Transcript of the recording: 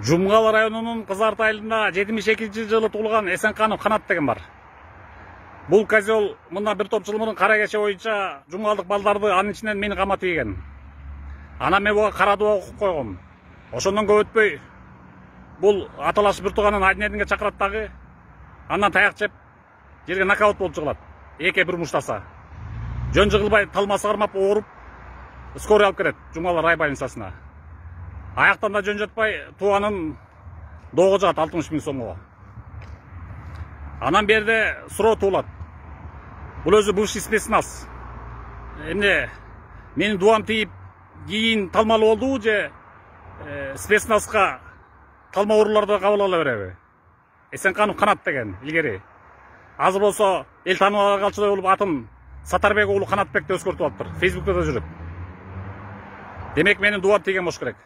Жумгал районунун Кызарты айылында 72-жылы туулган Эсенканов Канат деген бар. Бул козел мындан бир топ жыл мурун кара кече боюнча жумгалдык балдарды анын ичинен мени каматып ийген. Анан мен буга кара дуба окуп койгом. Ошондон көп өтпөй бул аталаш бир тууганын Айдинединге чакырат дагы. Андан таяк жеп жерге нокаут болуп жыгылат. Эке бир муштаса. Жөн жыгылбай талмасы кармап ооруп скорый алып келет Жумгал рай больницасына. Аяктан да жөн жатпай тууганын доого жагат 60 000 сомго. Анан берде суроо туулат. Бул өзү бывший спецназ. Эмне менин дуам тийип кийин талмалуу болдубу же спецназга талма ооруларды кабыл ала береби? Эсенканов Канат деген илгери. Азыр болсо эл таанып калчудай болуп атын Сатарбек уулу Канатбек деп өзгөртүп алыптыр. Фейсбукта да жүрөт. Демек менин дуам тийген болуш керек.